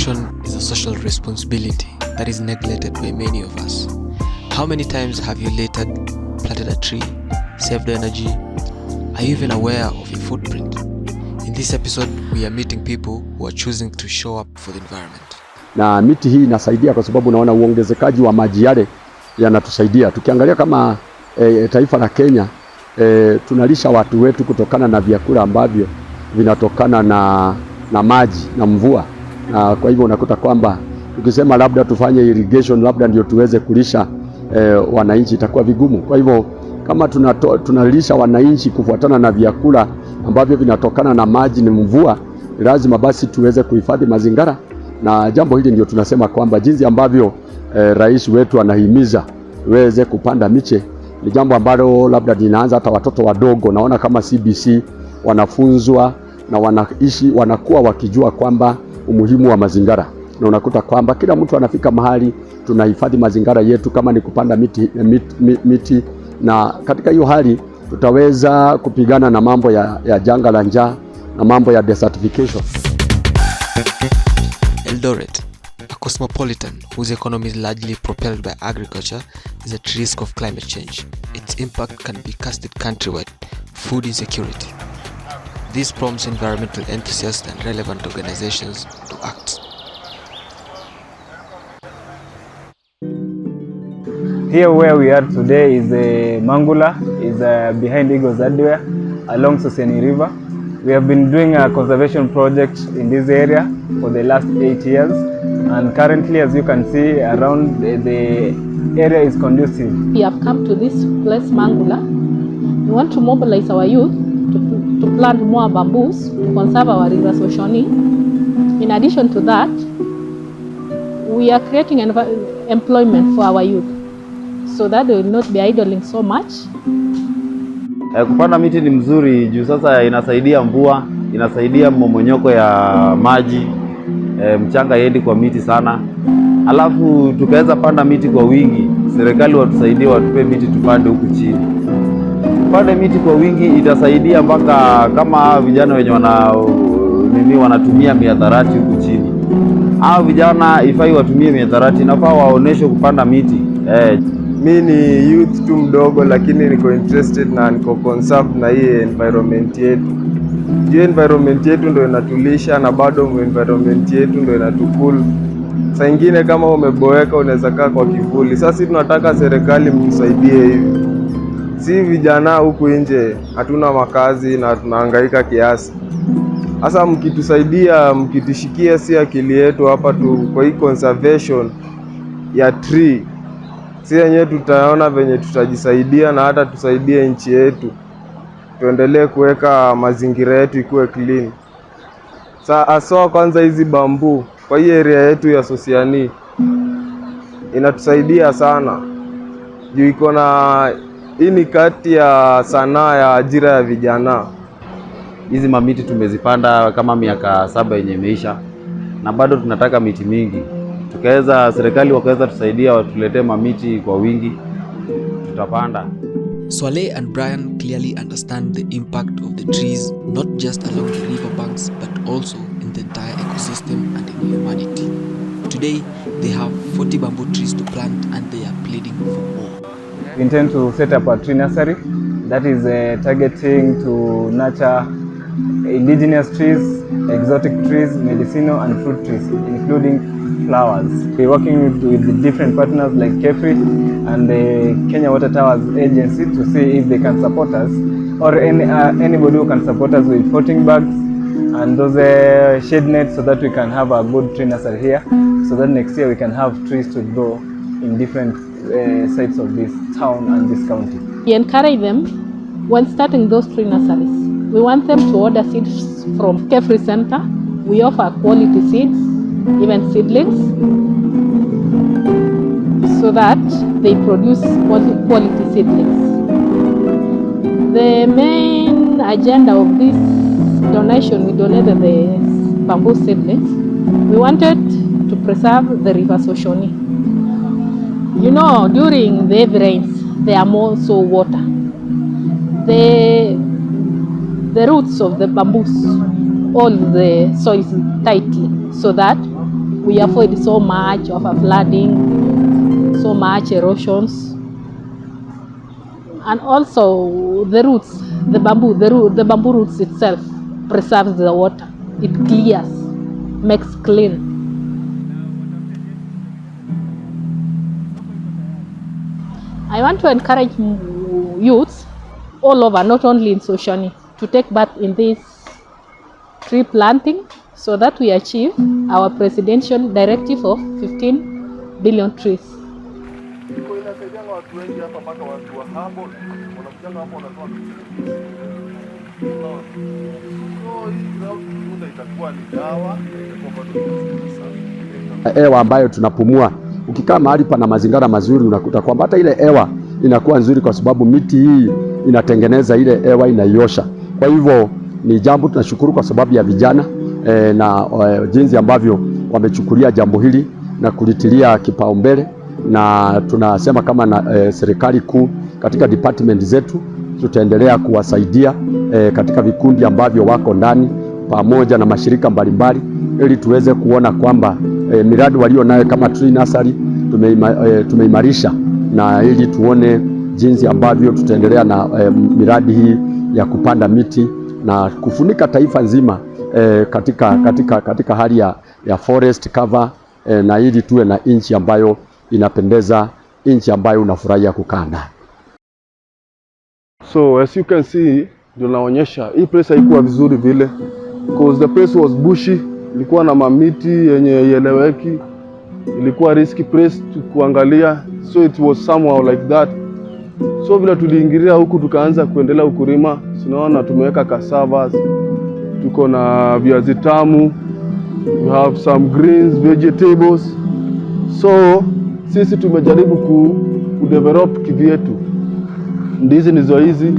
Conservation is a social responsibility that is neglected by many of us. How many times have you later planted a tree, saved energy? Are you even aware of your footprint? In this episode, we are meeting people who are choosing to show up for the environment. Na miti hii inasaidia kwa sababu naona uongezekaji wa maji yale yanatusaidia. Tukiangalia kama taifa la Kenya, tunalisha watu wetu kutokana na vyakula ambavyo vinatokana na maji na mvua. Na kwa hivyo unakuta kwamba ukisema labda tufanye irrigation labda ndio tuweze kulisha wananchi itakuwa vigumu. Kwa hivyo kama tunalisha wananchi kufuatana na vyakula ambavyo vinatokana na maji na mvua, lazima basi tuweze kuhifadhi mazingira. Na jambo hili ndio tunasema kwamba jinsi ambavyo rais wetu anahimiza weze kupanda miche ni jambo ambalo labda linaanza hata watoto wadogo. Naona kama CBC wanafunzwa na wanakuwa wakijua kwamba umuhimu wa mazingira. Na unakuta kwamba kila mtu anafika mahali tunahifadhi mazingira yetu kama ni kupanda miti na katika hiyo hali tutaweza kupigana na mambo ya janga la njaa na mambo ya desertification. Eldoret, a cosmopolitan whose economy is largely propelled by agriculture, is at risk of climate change. Its impact can be casted countrywide. Food insecurity. This prompts environmental enthusiasts and relevant organizations to act. Here where we are today is Mangula, is behind Elgeyo along Sosiani River. We have been doing a conservation project in this area for the last 8 years, and currently, as you can see, around the area is conducive. We have come to this place, Mangula. We want to mobilize our youth to plant more bamboos to conserve our River Sosiani. In addition to that, we are creating employment for our youth so that they will not be idling so much. Kupanda miti ni mzuri juu sasa inasaidia mvua, inasaidia mmomonyoko ya maji, mchanga yendi kwa miti sana. Alafu tukaweza panda miti kwa wingi, serikali watusaidie watupe miti tupande huku chini. Kupanda miti kwa wingi itasaidia mpaka kama vijana wenye wanatumia mihadarati huku chini. Hao vijana ifai watumie mihadarati, nafaa waoneshwe kupanda miti. Mi ni youth tu mdogo lakini niko interested na niko conserve na hii environment yetu. Hii environment yetu ndio inatulisha na bado environment yetu ndio inatukul. Saa ingine kama umeboeka unaweza kaa kwa kivuli. Sasa tunataka serikali mtusaidie hivi. Si vijana huku nje hatuna makazi na tunahangaika kiasi. Sasa mkitusaidia, mkitushikia si akili yetu hapa tu kwa hii conservation ya tree, si yenyewe tutaona venye tutajisaidia na hata tusaidie nchi yetu. Tuendelee kuweka mazingira yetu ikuwe clean. Sasa kwanza hizi bambu kwa hii area yetu ya Sosiani inatusaidia sana. Juu iko na hii ni kati ya sanaa ya ajira ya vijana. Hizi mamiti tumezipanda kama miaka 7 yenye imeisha na bado tunataka miti mingi. Serikali wakaweza tusaidia watuletee mamiti kwa wingi, tutapanda. Swaleh and Brian clearly understand the impact of the trees not just along the river banks but also in the entire ecosystem and in humanity. Today they have 40 bamboo trees to plant and they are pleading for more. We intend to set up a tree nursery that is targeting to nurture indigenous trees, exotic trees, medicinal and fruit trees, including flowers. We're working with the different partners like KEFRI and the Kenya Water Towers Agency to see if they can support us, or anybody who can support us with potting bags and those shade nets so that we can have a good tree nursery here, so that next year we can have trees to grow in different sites of this town and this county. We encourage them when starting those tree nurseries. We want them to order seeds from KEFRI Center. We offer quality seeds, even seedlings, so that they produce quality seedlings. The main agenda of this donation, we donated the bamboo seedlings. We wanted to preserve the River Sosiani. You know, during the heavy rains, there are more so water. The roots of the bamboos hold the soil tightly so that we avoid so much of a flooding, so much erosions. And also the roots, the bamboo roots itself preserves the water. It clears, makes clean. I want to encourage youths all over, not only in Sosiani, to take part in this tree planting so that we achieve our presidential directive of 15 billion trees. Hewa ambayo tunapumua, ukikaa mahali pana mazingira mazuri, unakuta kwamba hata ile hewa inakuwa nzuri, kwa sababu miti hii inatengeneza ile hewa, inaiosha. Kwa hivyo ni jambo tunashukuru kwa sababu ya vijana na jinsi ambavyo wamechukulia jambo hili na kulitilia kipaumbele, na tunasema kama na serikali kuu katika department zetu tutaendelea kuwasaidia katika vikundi ambavyo wako ndani pamoja na mashirika mbalimbali, ili tuweze kuona kwamba miradi walio nayo kama tree nursery tumeimarisha, na ili tuone jinsi ambavyo tutaendelea na miradi hii ya kupanda miti na kufunika taifa nzima katika hali ya forest cover, na ili tuwe na nchi ambayo inapendeza, nchi ambayo unafurahia kukaa ndani. So as you can see, tunaonyesha hii place haikuwa vizuri vile, because the place was bushy, ilikuwa na mamiti yenye yeleweki, ilikuwa risky place kuangalia, so it was somehow like that. So vile tuliingilia huku tukaanza kuendelea ukulima, tunaona tumeweka cassavas, tuko na viazi tamu, we have some greens, vegetables. So sisi tumejaribu kudevelop kivyetu. Ndizi nizo hizi.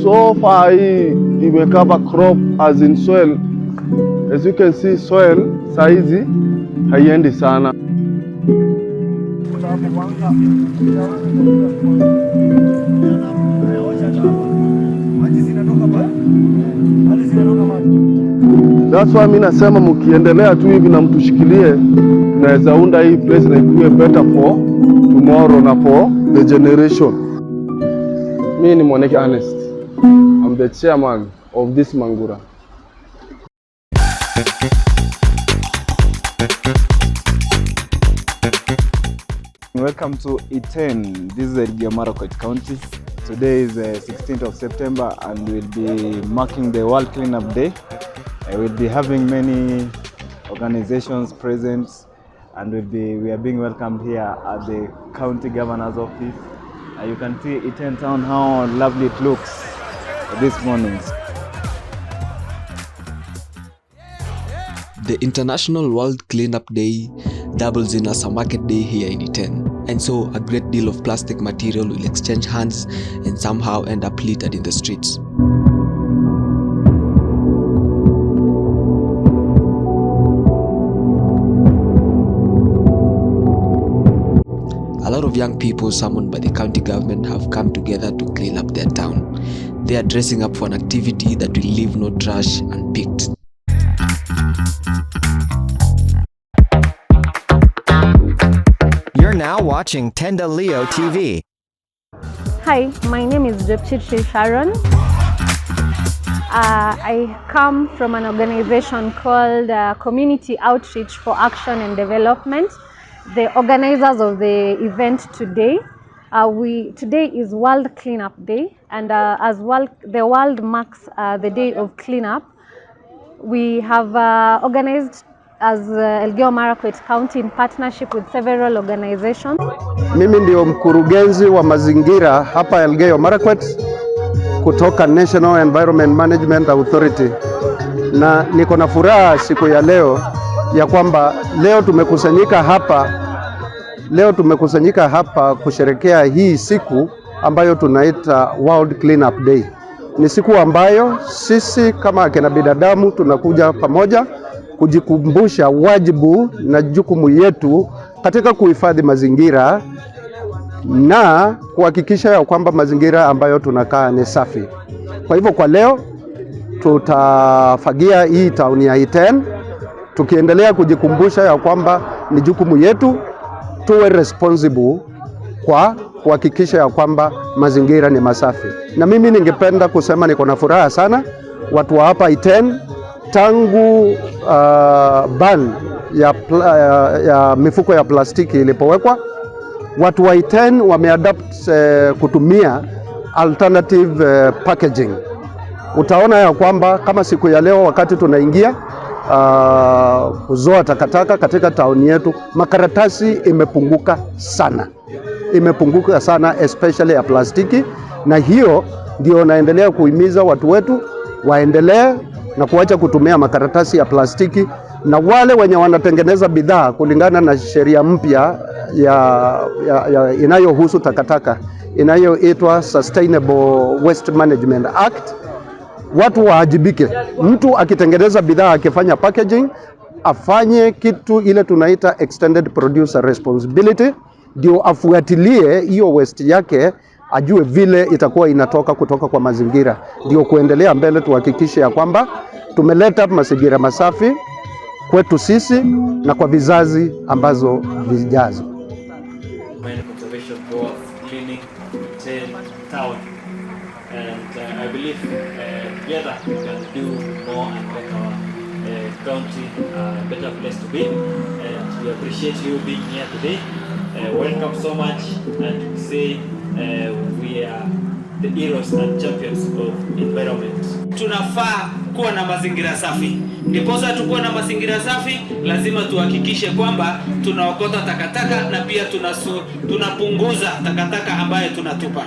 So far we cover crop as in soil. As you can see, soil saizi haiendi sana. That's why mimi nasema mkiendelea tu hivi na mtushikilie, tunaweza unda hii place na ikuwe better for tomorrow na for the generation. Mimi ni Mwaneki Honest. I'm the chairman of this Mangura. Welcome to Iten. This is Elgeyo Marakwet County. Today is 16th of September and we'll be marking the World Cleanup Day. We'll be having many organizations present, and we are being welcomed here at the county governor's office. You can see Iten town, how lovely it looks this morning. The International World Cleanup Day doubles in as a market day here in Iten, and so a great deal of plastic material will exchange hands and somehow end up littered in the streets. A lot of young people summoned by the county government have come together to clean up their town. They are dressing up for an activity that will leave no trash unpicked. You're now watching Tenda Leo TV. Hi, my name is Jepchit Sharon. I come from an organization called Community Outreach for Action and Development. The organizers of the event today, today is World Cleanup Day, and the world marks the day of cleanup, we have organized as Elgeyo Marakwet County in partnership with several organizations. Mimi ndio mkurugenzi wa mazingira hapa Elgeyo Marakwet kutoka National Environment Management Authority, na niko na furaha siku ya leo ya kwamba leo tumekusanyika hapa kusherekea hii siku ambayo tunaita World Cleanup Day. Ni siku ambayo sisi kama akina binadamu tunakuja pamoja kujikumbusha wajibu na jukumu yetu katika kuhifadhi mazingira na kuhakikisha ya kwamba mazingira ambayo tunakaa ni safi. Kwa hivyo kwa leo tutafagia hii town ya Iten, tukiendelea kujikumbusha ya kwamba ni jukumu yetu tuwe responsible kwa kuhakikisha ya kwamba mazingira ni masafi. Na mimi ningependa kusema niko na furaha sana watu wa hapa Iten, tangu ban ya mifuko ya plastiki ilipowekwa, watu wa Iten wameadapt kutumia alternative packaging. Utaona ya kwamba kama siku ya leo wakati tunaingia kuzoa takataka katika tauni yetu, makaratasi imepunguka sana especially ya plastiki, na hiyo ndio naendelea kuhimiza watu wetu waendelee na kuacha kutumia makaratasi ya na wale wenye wanatengeneza bidhaa kulingana na sheria mpya ya inayohusu takataka inayoitwa Sustainable Waste Management Act, watu waajibike. Mtu akitengeneza bidhaa akifanya packaging, afanye kitu ile tunaita extended producer responsibility, ndio afuatilie hiyo waste yake, ajue vile itakuwa inatoka kutoka kwa mazingira, ndio kuendelea mbele tuhakikishe ya kwamba tumeleta mazingira masafi kwetu sisi na kwa vizazi ambazo vijazo. And I believe together we can do more and make our county a better place to be. And we appreciate you being here today. Welcome so much, and we say we are the heroes and champions of environment. Tunafaa kuwa na mazingira safi. Ndiposa tukuwa na mazingira safi, lazima tuhakikishe kwamba tunaokota takataka na pia tunapunguza takataka ambayo tunatupa.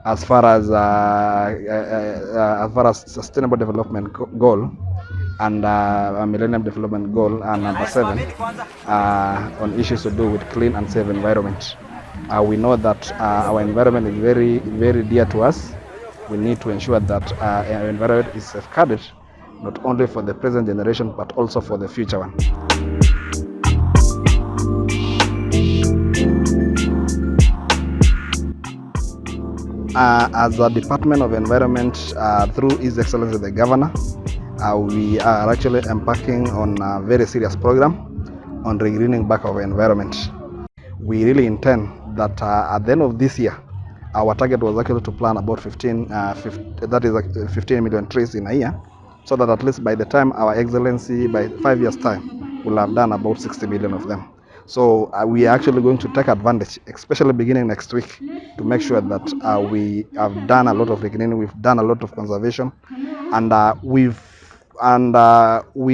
As far as sustainable development goal and Millennium Development Goal number 7 on issues to do with clean and safe environment. We know that our environment is very, very dear to us. We need to ensure that our environment is safeguarded, not only for the present generation but also for the future one. As a Department of Environment, through His Excellency the Governor, we are actually embarking on a very serious program on regreening back our environment. We really intend that at the end of this year, our target was actually to plant about 15 million trees in a year, so that at least by the time our Excellency, by 5 years' time, will have done about 60 million of them. So we are actually going to take advantage, especially beginning next week, to make sure that we have done a lot of regreening, we've done a lot of conservation, and we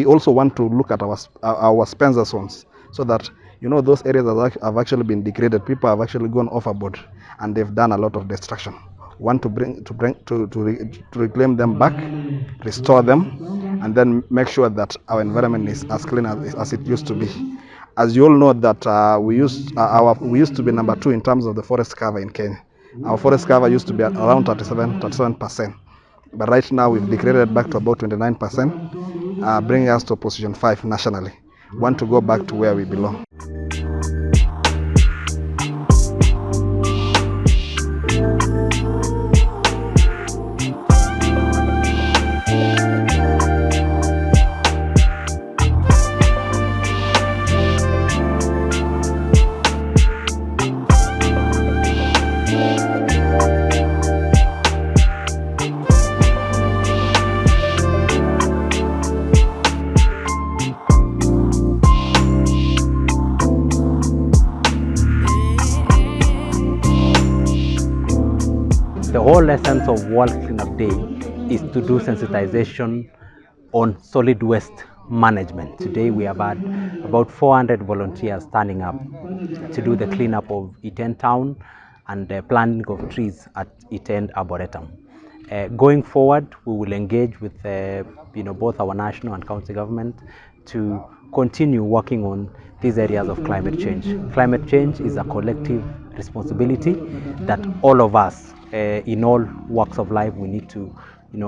also want to look at our Spencer zones, so that those areas have actually been degraded. People have actually gone overboard, and they've done a lot of destruction. We want to reclaim them back, restore them, and then make sure that our environment is as clean as it used to be. As you all know that we used to be number 2 in terms of the forest cover in Kenya. Our forest cover used to be around 37%, but right now we've degraded back to about 29%, bringing us to position 5 nationally. We want to go back to where we belong. whole essence of World Cleanup Day is to do sensitization on solid waste management. Today we have had about 400 volunteers standing up to do the cleanup of Iten town and the planting of trees at Iten Arboretum. Going forward, we will engage with both our national and county government to continue working on these areas of climate change. Climate change is a collective responsibility that all of us in all walks of life, we need to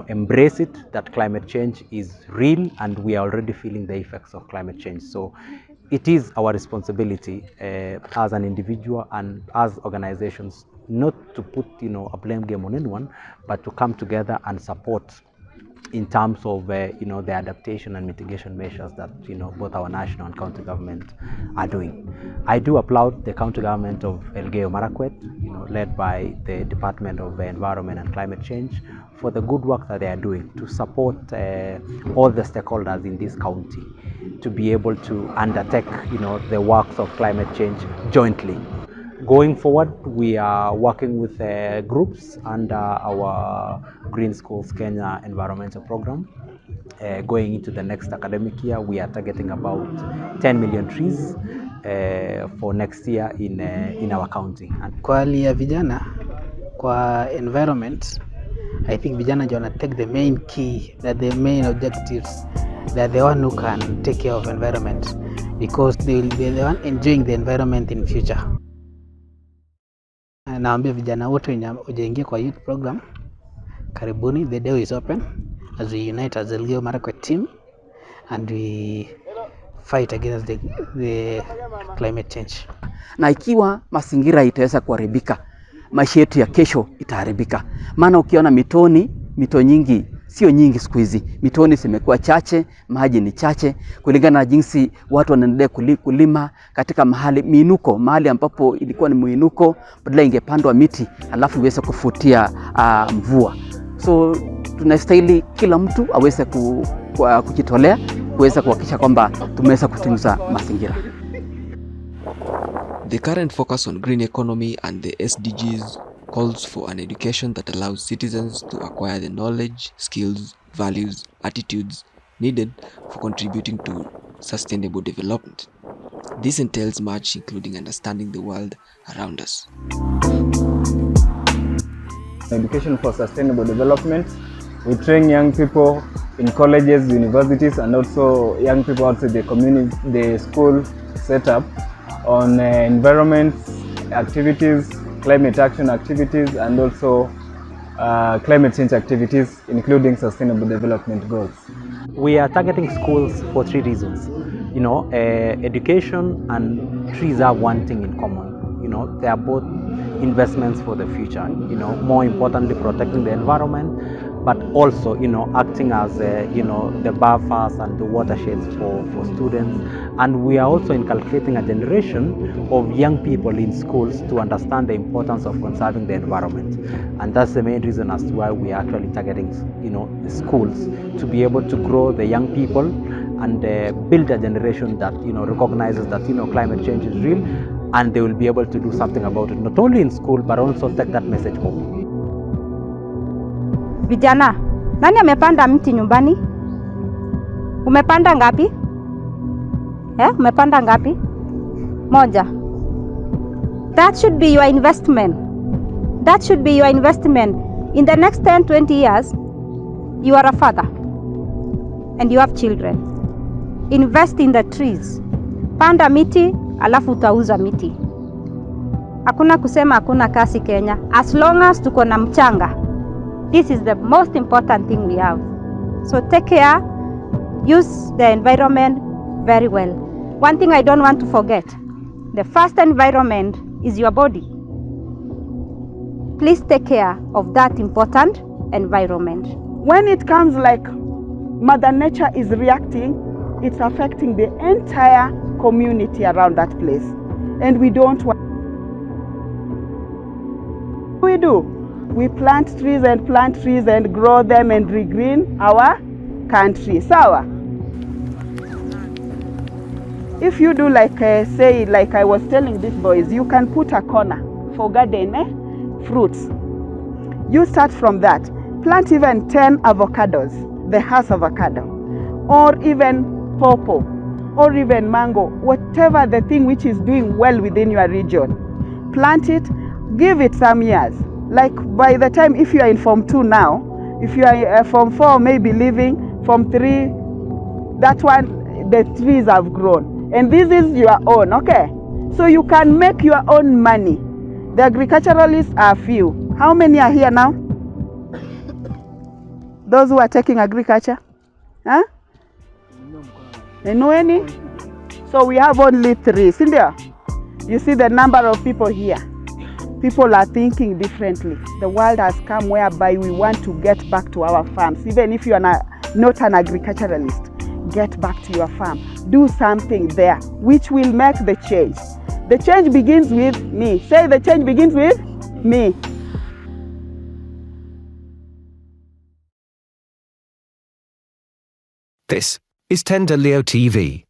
embrace it, that climate change is real and we are already feeling the effects of climate change. So it is our responsibility as an individual and as organizations not to put a blame game on anyone, but to come together and support in terms of the adaptation and mitigation measures that both our national and county government are doing. I do applaud the county government of Elgeyo Marakwet, led by the Department of Environment and Climate Change, for the good work that they are doing to support all the stakeholders in this county to be able to undertake the works of climate change jointly. Going forward, we are working with groups under our Green Schools Kenya environmental program. Going into the next academic year, we are targeting about 10 million trees for next year in our county. Kwa hali ya vijana kwa environment, I think vijana ndio take the main key, that the main objectives, that the one who can take care of environment, because they will be the one enjoying the environment in future. Naambia vijana wote wenye hujaingia kwa youth program, karibuni, the door is open as we unite as Elgeyo Marakwet team and we fight against the climate change. Na ikiwa mazingira itaweza kuharibika, maisha yetu ya kesho itaharibika. Maana ukiona mito nyingi, sio nyingi siku hizi. Mitoni zimekuwa chache, maji ni chache, kulingana na jinsi watu wanaendelea kulima katika mahali ambapo ilikuwa ni muinuko, badala ingepandwa miti alafu iweze kufutia mvua. So tunastahili kila mtu aweze kujitolea kuweza kuhakikisha kwamba tumeweza kutunza mazingira. The current focus on green economy and the SDGs calls for an education that allows citizens to acquire the knowledge, skills, values, attitudes needed for contributing to sustainable development. This entails much, including understanding the world around us. Education for sustainable development. We train young people in colleges, universities, and also young people outside the community, the school setup on environment activities, climate action activities, and also climate change activities, including sustainable development goals. We are targeting schools for 3 reasons. Education and trees have one thing in common. They are both investments for the future. More importantly, protecting the environment, but also, acting as, the buffers and the watersheds for students. And we are also inculcating a generation of young people in schools to understand the importance of conserving the environment. And that's the main reason as to why we are actually targeting, the schools to be able to grow the young people and build a generation that, recognizes that, climate change is real, and they will be able to do something about it, not only in school, but also take that message home. Vijana, nani amepanda mti nyumbani? Umepanda ngapi? Umepanda ngapi? Moja. That should be your investment. That should be your investment. In the next 10, 20 years, you are a father and you have children. Invest in the trees. Panda miti, alafu utauza miti. Hakuna kusema hakuna kasi Kenya. As long as tuko na mchanga. This is the most important thing we have. So take care, use the environment very well. One thing I don't want to forget, the first environment is your body. Please take care of that important environment. When it comes like Mother Nature is reacting, it's affecting the entire community around that place. And we don't want. We do. We plant trees and grow them and regreen our country. Sawa? If you do like like I was telling these boys, you can put a corner for garden fruits. You start from that. Plant even 10 avocados, the house avocado, or even pawpaw, or even mango, whatever the thing which is doing well within your region. Plant it, give it some years. Like by the time, if you are in Form 2 now, if you are Form 4, maybe leaving, Form 3, that one, the trees have grown. And this is your own, okay? So you can make your own money. The agriculturalists are few. How many are here now? Those who are taking agriculture? Huh? You know any? So we have only 3, Cynthia. You see the number of people here. People are thinking differently. The world has come whereby we want to get back to our farms. Even if you are not an agriculturalist, get back to your farm. Do something there which will make the change. The change begins with me. Say the change begins with me. This is Tenda Leo TV.